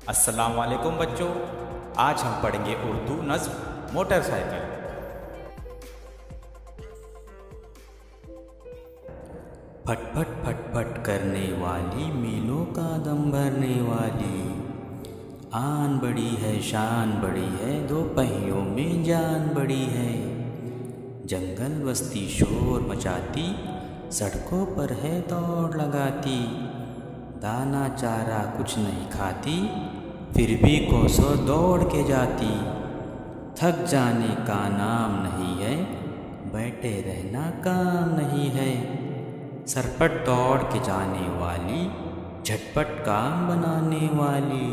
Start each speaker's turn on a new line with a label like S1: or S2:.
S1: अस्सलाम वालेकुम बच्चों, आज हम पढ़ेंगे उर्दू नज़्म मोटरसाइकिल। फट फट फट फट करने वाली, मीलों का दम भरने वाली, आन बड़ी है शान बड़ी है, दो पहियों में जान बड़ी है। जंगल बस्ती शोर मचाती, सड़कों पर है दौड़ लगाती, दाना चारा कुछ नहीं खाती, फिर भी कोसों दौड़ के जाती। थक जाने का नाम नहीं है, बैठे रहना काम नहीं है। सरपट दौड़ के जाने वाली, झटपट काम बनाने वाली।